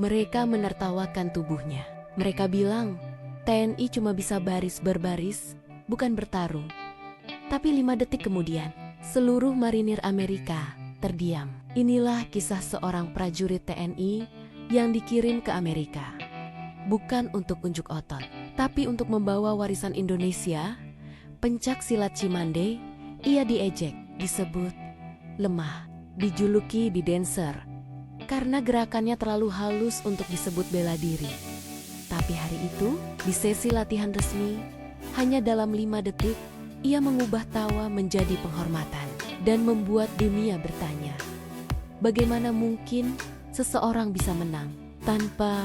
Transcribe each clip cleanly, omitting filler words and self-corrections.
Mereka menertawakan tubuhnya. Mereka bilang, TNI cuma bisa baris berbaris, bukan bertarung. Tapi 5 detik kemudian, seluruh marinir Amerika terdiam. Inilah kisah seorang prajurit TNI yang dikirim ke Amerika. Bukan untuk unjuk otot, tapi untuk membawa warisan Indonesia. Pencak silat Cimande, ia diejek, disebut lemah, dijuluki The Dancer, karena gerakannya terlalu halus untuk disebut bela diri. Tapi hari itu, di sesi latihan resmi, hanya dalam 5 detik, ia mengubah tawa menjadi penghormatan dan membuat dunia bertanya, bagaimana mungkin seseorang bisa menang tanpa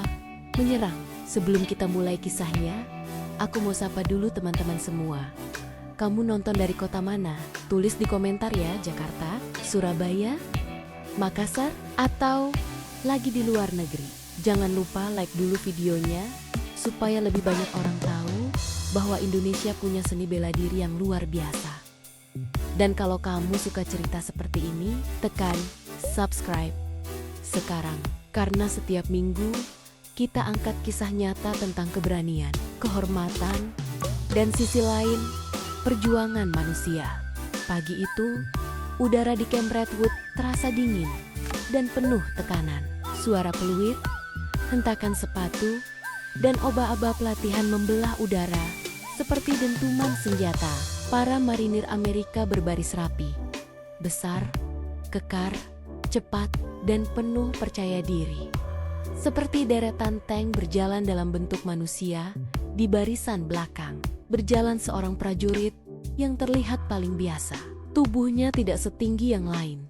menyerang? Sebelum kita mulai kisahnya, aku mau sapa dulu teman-teman semua. Kamu nonton dari kota mana? Tulis di komentar ya, Jakarta, Surabaya, Makassar, atau lagi di luar negeri. Jangan lupa like dulu videonya, supaya lebih banyak orang tahu bahwa Indonesia punya seni bela diri yang luar biasa. Dan kalau kamu suka cerita seperti ini, tekan subscribe sekarang. Karena setiap minggu, kita angkat kisah nyata tentang keberanian, kehormatan, dan sisi lain perjuangan manusia. Pagi itu, udara di Camp Redwood terasa dingin dan penuh tekanan. Suara peluit, hentakan sepatu, dan oba-oba pelatihan membelah udara seperti dentuman senjata. Para marinir Amerika berbaris rapi, besar, kekar, cepat, dan penuh percaya diri. Seperti deretan tank berjalan dalam bentuk manusia, di barisan belakang berjalan seorang prajurit yang terlihat paling biasa. Tubuhnya tidak setinggi yang lain,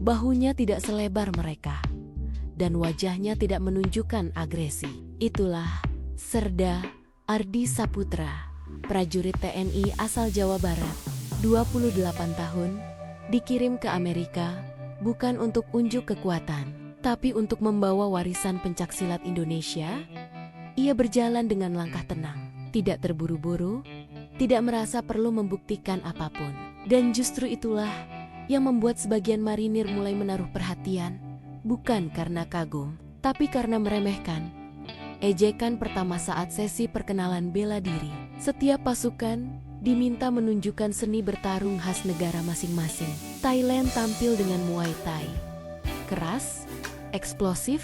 bahunya tidak selebar mereka, dan wajahnya tidak menunjukkan agresi. Itulah Serda Ardi Saputra, prajurit TNI asal Jawa Barat, 28 tahun, dikirim ke Amerika bukan untuk unjuk kekuatan, tapi untuk membawa warisan pencaksilat Indonesia. Ia berjalan dengan langkah tenang, tidak terburu-buru, tidak merasa perlu membuktikan apapun. Dan justru itulah yang membuat sebagian marinir mulai menaruh perhatian, bukan karena kagum, tapi karena meremehkan. Ejekan pertama saat sesi perkenalan bela diri. Setiap pasukan diminta menunjukkan seni bertarung khas negara masing-masing. Thailand tampil dengan Muay Thai, keras, eksplosif,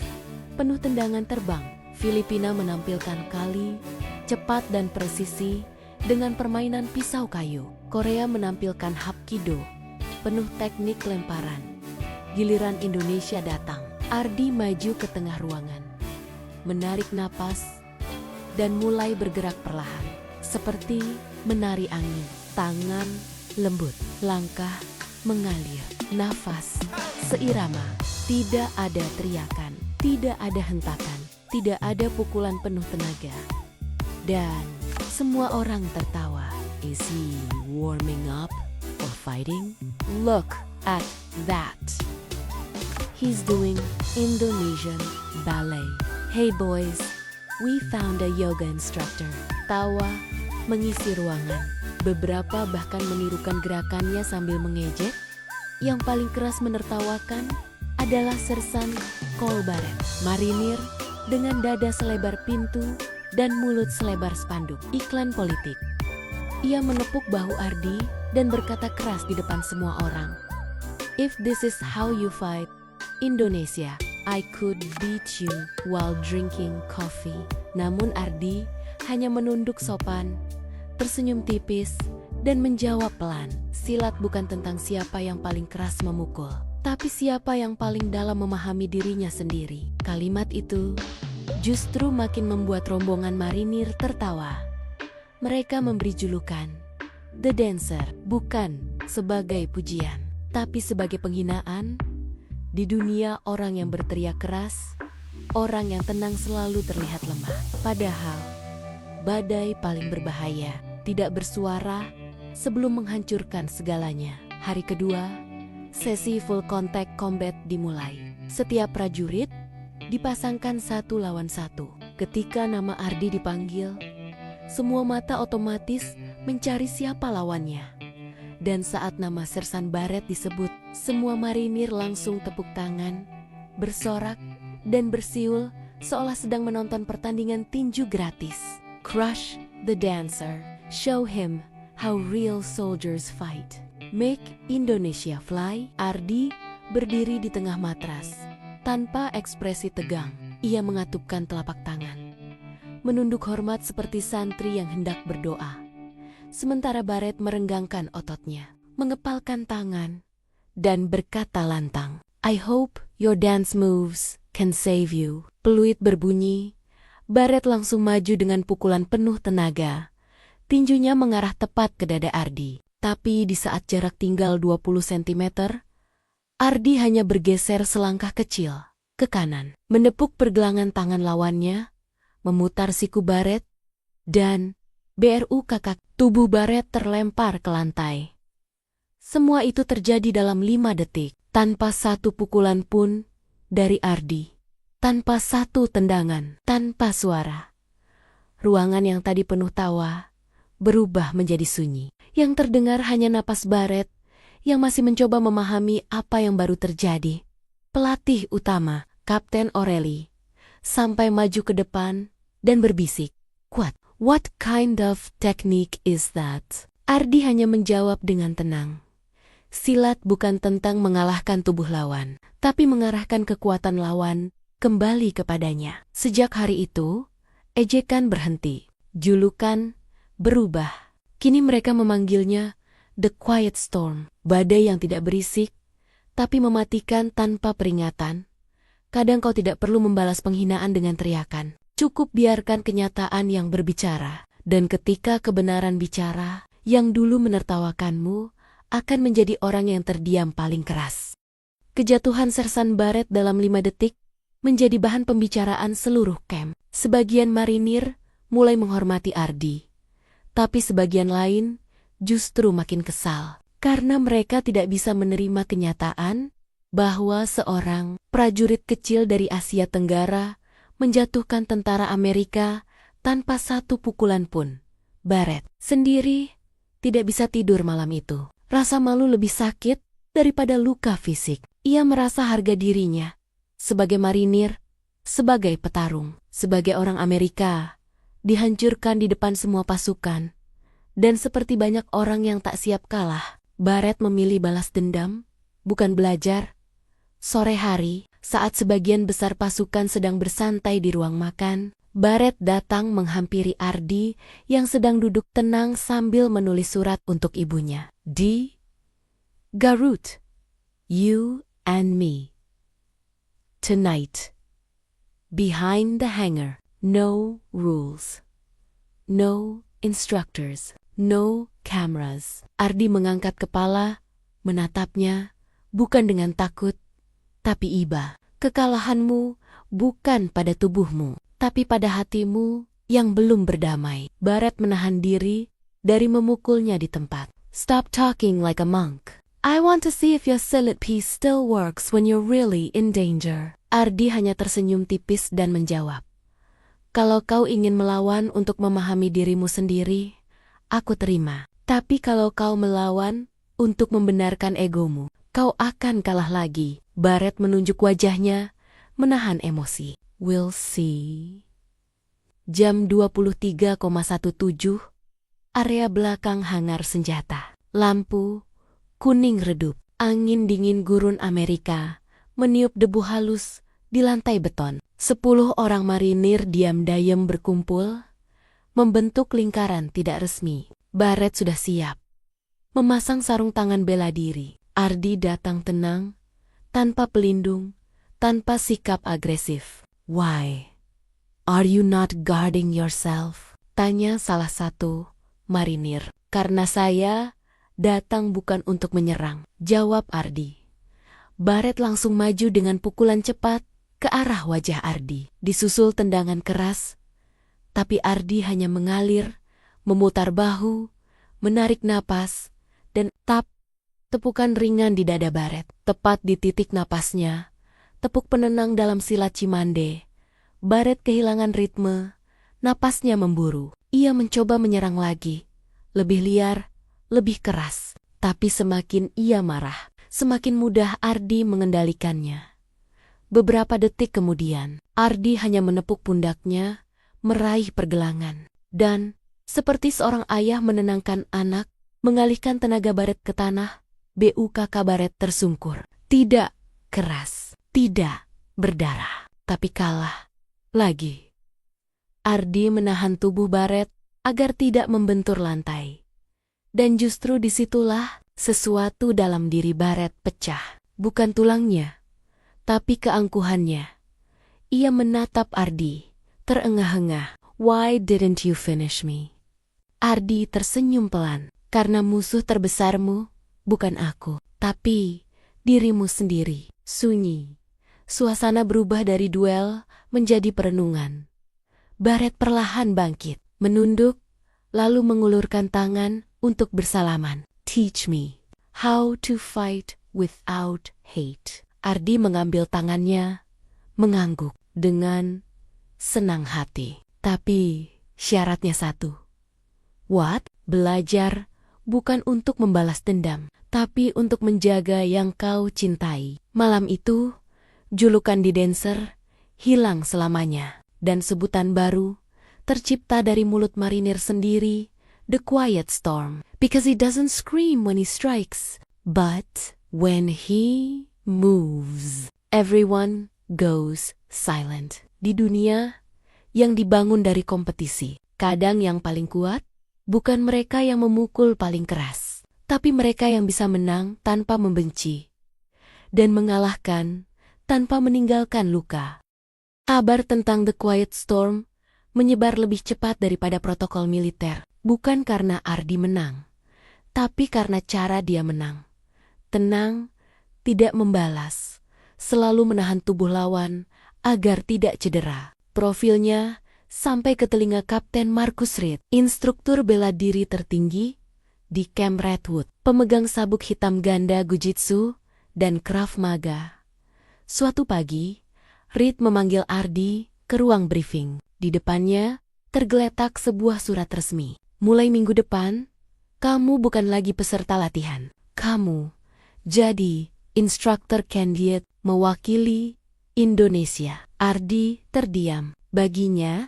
penuh tendangan terbang. Filipina menampilkan kali, cepat dan presisi dengan permainan pisau kayu. Korea menampilkan Hapkido, penuh teknik lemparan. Giliran Indonesia datang. Ardi maju ke tengah ruangan, menarik napas, dan mulai bergerak perlahan. Seperti menari angin, tangan lembut, langkah mengalir, nafas seirama. Tidak ada teriakan, tidak ada hentakan, tidak ada pukulan penuh tenaga. Dan semua orang tertawa. Is he warming up or fighting? Look at that. He's doing Indonesian ballet. Hey boys, we found a yoga instructor. Tawa mengisi ruangan. Beberapa bahkan menirukan gerakannya sambil mengejek. Yang paling keras menertawakan adalah Sersan Cole Barrett, marinir dengan dada selebar pintu dan mulut selebar spanduk iklan politik. Ia menepuk bahu Ardi dan berkata keras di depan semua orang, "If this is how you fight Indonesia, I could beat you while drinking coffee." Namun Ardi hanya menunduk sopan, tersenyum tipis, dan menjawab pelan. Silat bukan tentang siapa yang paling keras memukul, tapi siapa yang paling dalam memahami dirinya sendiri. Kalimat itu justru makin membuat rombongan marinir tertawa. Mereka memberi julukan The Dancer, bukan sebagai pujian, tapi sebagai penghinaan. Di dunia orang yang berteriak keras, orang yang tenang selalu terlihat lemah. Padahal, badai paling berbahaya tidak bersuara sebelum menghancurkan segalanya. Hari kedua, sesi full contact combat dimulai. Setiap prajurit dipasangkan 1 lawan 1. Ketika nama Ardi dipanggil, semua mata otomatis mencari siapa lawannya. Dan saat nama Sersan Barrett disebut, semua marinir langsung tepuk tangan, bersorak, dan bersiul seolah sedang menonton pertandingan tinju gratis. Crush the dancer, show him how real soldiers fight. Make Indonesia fly. Ardi berdiri di tengah matras. Tanpa ekspresi tegang, ia mengatupkan telapak tangan. Menunduk hormat seperti santri yang hendak berdoa. Sementara Barret merenggangkan ototnya, mengepalkan tangan, dan berkata lantang, I hope your dance moves can save you. Peluit berbunyi, Barret langsung maju dengan pukulan penuh tenaga. Tinjunya mengarah tepat ke dada Ardi. Tapi di saat jarak tinggal 20 cm, Ardi hanya bergeser selangkah kecil ke kanan, menepuk pergelangan tangan lawannya, memutar siku Barret, dan BRU kakak tubuh Barret terlempar ke lantai. Semua itu terjadi dalam 5 detik, tanpa satu pukulan pun dari Ardi, tanpa satu tendangan, tanpa suara. Ruangan yang tadi penuh tawa berubah menjadi sunyi. Yang terdengar hanya napas Barret yang masih mencoba memahami apa yang baru terjadi. Pelatih utama, Kapten O'Reilly, sampai maju ke depan dan berbisik, kuat. What kind of technique is that? Ardi hanya menjawab dengan tenang. Silat bukan tentang mengalahkan tubuh lawan, tapi mengarahkan kekuatan lawan kembali kepadanya. Sejak hari itu, ejekan berhenti, julukan berubah. Kini mereka memanggilnya The Quiet Storm, badai yang tidak berisik, tapi mematikan tanpa peringatan. Kadang kau tidak perlu membalas penghinaan dengan teriakan. Cukup biarkan kenyataan yang berbicara. Dan ketika kebenaran bicara, yang dulu menertawakanmu akan menjadi orang yang terdiam paling keras. Kejatuhan Sersan Barret dalam 5 detik menjadi bahan pembicaraan seluruh kamp. Sebagian marinir mulai menghormati Ardi. Tapi sebagian lain justru makin kesal. Karena mereka tidak bisa menerima kenyataan bahwa seorang prajurit kecil dari Asia Tenggara menjatuhkan tentara Amerika tanpa satu pukulan pun. Barret sendiri tidak bisa tidur malam itu. Rasa malu lebih sakit daripada luka fisik. Ia merasa harga dirinya sebagai marinir, sebagai petarung, sebagai orang Amerika, dihancurkan di depan semua pasukan. Dan seperti banyak orang yang tak siap kalah, Barret memilih balas dendam, bukan belajar. Sore hari, saat sebagian besar pasukan sedang bersantai di ruang makan, Barret datang menghampiri Ardi yang sedang duduk tenang sambil menulis surat untuk ibunya. Di Garut, you and me. Tonight. Behind the hangar. No rules. No instructors. No cameras. Ardi mengangkat kepala, menatapnya, bukan dengan takut, tapi iba. Kekalahanmu bukan pada tubuhmu, tapi pada hatimu yang belum berdamai. Barret menahan diri dari memukulnya di tempat. Stop talking like a monk. I want to see if your silat piece still works when you're really in danger. Ardi hanya tersenyum tipis dan menjawab. Kalau kau ingin melawan untuk memahami dirimu sendiri, aku terima. Tapi kalau kau melawan untuk membenarkan egomu, kau akan kalah lagi. Barret menunjuk wajahnya, menahan emosi. We'll see. Jam 23,17, area belakang hangar senjata. Lampu kuning redup. Angin dingin gurun Amerika meniup debu halus di lantai beton. 10 orang marinir diam-diam berkumpul, membentuk lingkaran tidak resmi. Barret sudah siap. Memasang sarung tangan bela diri. Ardi datang tenang, tanpa pelindung, tanpa sikap agresif. Why are you not guarding yourself? Tanya salah satu marinir. Karena saya datang bukan untuk menyerang, jawab Ardi. Barret langsung maju dengan pukulan cepat ke arah wajah Ardi. Disusul tendangan keras, tapi Ardi hanya mengalir, memutar bahu, menarik napas, dan tepukan ringan di dada Barret. Tepat di titik napasnya, tepuk penenang dalam silat Cimande. Barret kehilangan ritme, napasnya memburu. Ia mencoba menyerang lagi, lebih liar, lebih keras. Tapi semakin ia marah, semakin mudah Ardi mengendalikannya. Beberapa detik kemudian, Ardi hanya menepuk pundaknya, meraih pergelangan. Dan, seperti seorang ayah menenangkan anak, mengalihkan tenaga Barret ke tanah, BUKK Barret tersungkur. Tidak keras, tidak berdarah, tapi kalah. Lagi. Ardi menahan tubuh Barret agar tidak membentur lantai. Dan justru disitulah sesuatu dalam diri Barret pecah. Bukan tulangnya, tapi keangkuhannya. Ia menatap Ardi, terengah-engah. Why didn't you finish me? Ardi tersenyum pelan. Karena musuh terbesarmu bukan aku, tapi dirimu sendiri. Sunyi. Suasana berubah dari duel menjadi perenungan. Barret perlahan bangkit, menunduk, lalu mengulurkan tangan untuk bersalaman. Teach me how to fight without hate. Ardi mengambil tangannya, mengangguk dengan senang hati. Tapi syaratnya satu. What? Belajar bukan untuk membalas dendam, tapi untuk menjaga yang kau cintai. Malam itu, julukan di Dancer hilang selamanya, dan sebutan baru tercipta dari mulut marinir sendiri, The Quiet Storm. Because he doesn't scream when he strikes, but when he moves, everyone goes silent. Di dunia yang dibangun dari kompetisi, kadang yang paling kuat bukan mereka yang memukul paling keras, tapi mereka yang bisa menang tanpa membenci dan mengalahkan tanpa meninggalkan luka. Kabar tentang The Quiet Storm menyebar lebih cepat daripada protokol militer, bukan karena Ardi menang, tapi karena cara dia menang. Tenang, tidak membalas, selalu menahan tubuh lawan agar tidak cedera. Profilnya sampai ke telinga Kapten Marcus Reed, instruktur bela diri tertinggi di Camp Redwood, pemegang sabuk hitam ganda Gujitsu dan Krav Maga. Suatu pagi, Reed memanggil Ardi ke ruang briefing. Di depannya tergeletak sebuah surat resmi. Mulai minggu depan, kamu bukan lagi peserta latihan. Kamu jadi instructor candidate mewakili Indonesia. Ardi terdiam. Baginya,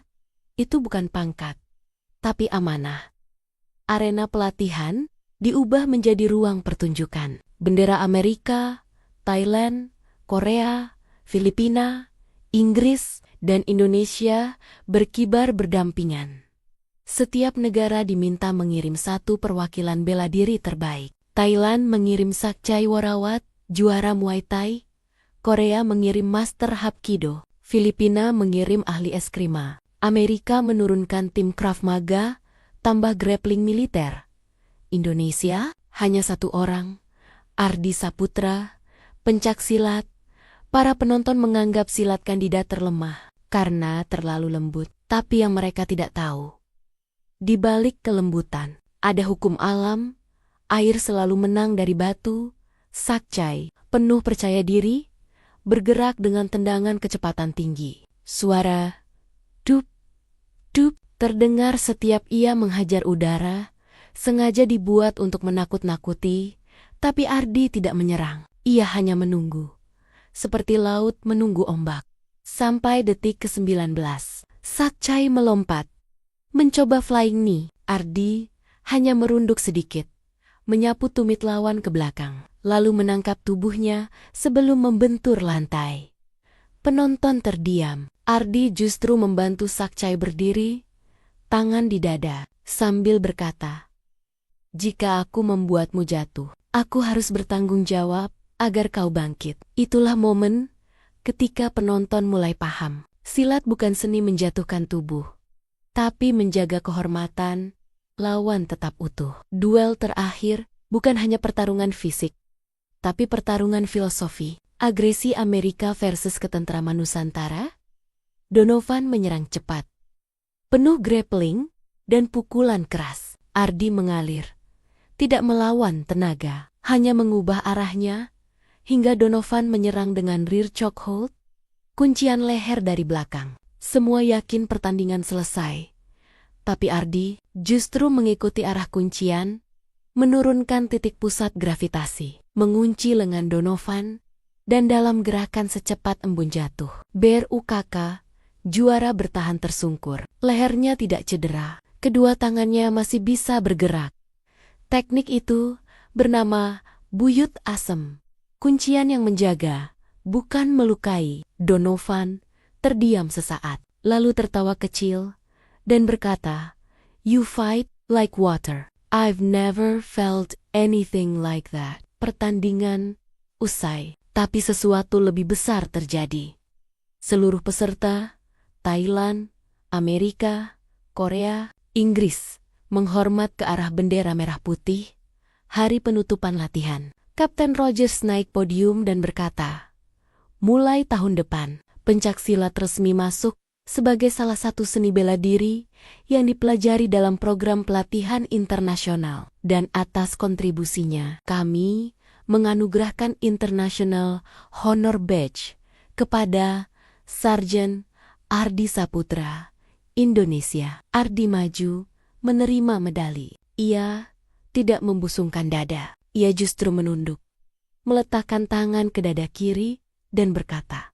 itu bukan pangkat, tapi amanah. Arena pelatihan diubah menjadi ruang pertunjukan. Bendera Amerika, Thailand, Korea, Filipina, Inggris, dan Indonesia berkibar berdampingan. Setiap negara diminta mengirim satu perwakilan bela diri terbaik. Thailand mengirim Sakchai Warawat, juara Muay Thai. Korea mengirim Master Hapkido. Filipina mengirim ahli eskrima. Amerika menurunkan tim Krav Maga, tambah grappling militer. Indonesia hanya satu orang, Ardi Saputra, pencak silat. Para penonton menganggap silat kandidat terlemah karena terlalu lembut. Tapi yang mereka tidak tahu, di balik kelembutan, ada hukum alam. Air selalu menang dari batu. Sakchai, penuh percaya diri, bergerak dengan tendangan kecepatan tinggi. Suara dup, dup terdengar setiap ia menghajar udara, sengaja dibuat untuk menakut-nakuti, tapi Ardi tidak menyerang. Ia hanya menunggu, seperti laut menunggu ombak. Sampai detik ke-19, Sakchai melompat, mencoba flying knee. Ardi hanya merunduk sedikit, menyapu tumit lawan ke belakang, lalu menangkap tubuhnya sebelum membentur lantai. Penonton terdiam. Ardi justru membantu Sakchai berdiri, tangan di dada, sambil berkata, "Jika aku membuatmu jatuh, aku harus bertanggung jawab agar kau bangkit." Itulah momen ketika penonton mulai paham. Silat bukan seni menjatuhkan tubuh, tapi menjaga kehormatan lawan tetap utuh. Duel terakhir bukan hanya pertarungan fisik, tapi pertarungan filosofi. Agresi Amerika versus ketentraman Nusantara. Donovan menyerang cepat, penuh grappling dan pukulan keras. Ardi mengalir, tidak melawan tenaga, hanya mengubah arahnya, hingga Donovan menyerang dengan rear choke hold, kuncian leher dari belakang. Semua yakin pertandingan selesai, tapi Ardi justru mengikuti arah kuncian, menurunkan titik pusat gravitasi, mengunci lengan Donovan, dan dalam gerakan secepat embun jatuh. BRUKK, juara bertahan tersungkur. Lehernya tidak cedera, kedua tangannya masih bisa bergerak. Teknik itu bernama buyut asem. Kuncian yang menjaga, bukan melukai. Donovan terdiam sesaat, lalu tertawa kecil dan berkata, "You fight like water. I've never felt anything like that." Pertandingan usai, tapi sesuatu lebih besar terjadi. Seluruh peserta, Thailand, Amerika, Korea, Inggris, menghormat ke arah bendera merah putih. Hari penutupan latihan, Kapten Rogers naik podium dan berkata, "Mulai tahun depan, pencaksilat resmi masuk sebagai salah satu seni bela diri yang dipelajari dalam program pelatihan internasional. Dan atas kontribusinya, kami menganugerahkan International Honor Badge kepada Sarjan Ardi Saputra, Indonesia." Ardi maju, menerima medali. Ia tidak membusungkan dada, ia justru menunduk, meletakkan tangan ke dada kiri dan berkata,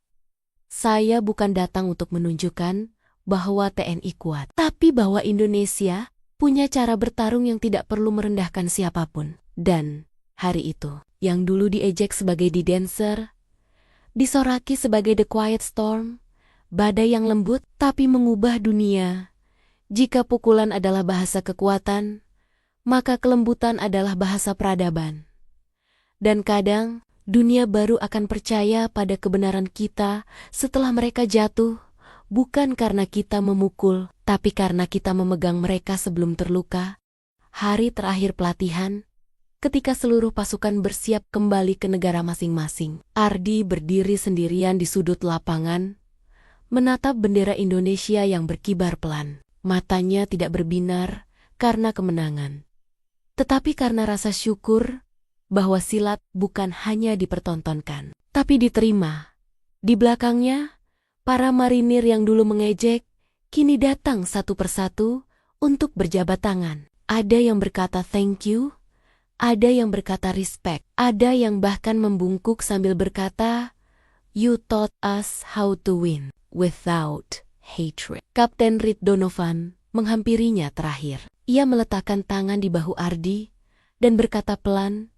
"Saya bukan datang untuk menunjukkan bahwa TNI kuat, tapi bahwa Indonesia punya cara bertarung yang tidak perlu merendahkan siapapun." Dan hari itu, yang dulu diejek sebagai The Dancer, disoraki sebagai The Quiet Storm, badai yang lembut tapi mengubah dunia. Jika pukulan adalah bahasa kekuatan, maka kelembutan adalah bahasa peradaban. Dan kadang, dunia baru akan percaya pada kebenaran kita setelah mereka jatuh, bukan karena kita memukul, tapi karena kita memegang mereka sebelum terluka. Hari terakhir pelatihan, ketika seluruh pasukan bersiap kembali ke negara masing-masing, Ardi berdiri sendirian di sudut lapangan, menatap bendera Indonesia yang berkibar pelan. Matanya tidak berbinar karena kemenangan, tetapi karena rasa syukur bahwa silat bukan hanya dipertontonkan, tapi diterima. Di belakangnya, para marinir yang dulu mengejek, kini datang satu persatu untuk berjabat tangan. Ada yang berkata thank you, ada yang berkata respect, ada yang bahkan membungkuk sambil berkata, "You taught us how to win without hatred." Kapten Reed Donovan menghampirinya terakhir. Ia meletakkan tangan di bahu Ardi dan berkata pelan,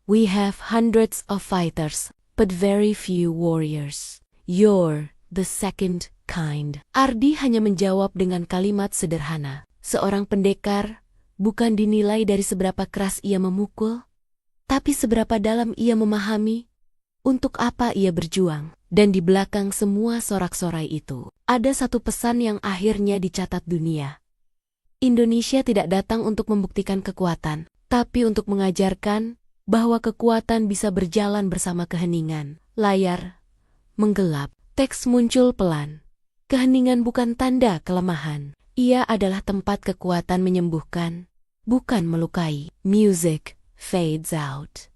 "We have hundreds of fighters, but very few warriors. You're the second kind." Ardi hanya menjawab dengan kalimat sederhana. Seorang pendekar bukan dinilai dari seberapa keras ia memukul, tapi seberapa dalam ia memahami untuk apa ia berjuang. Dan di belakang semua sorak-sorai itu, ada satu pesan yang akhirnya dicatat dunia. Indonesia tidak datang untuk membuktikan kekuatan, tapi untuk mengajarkan bahwa kekuatan bisa berjalan bersama keheningan. Layar menggelap, teks muncul pelan. Keheningan bukan tanda kelemahan. Ia adalah tempat kekuatan menyembuhkan, bukan melukai. Music fades out.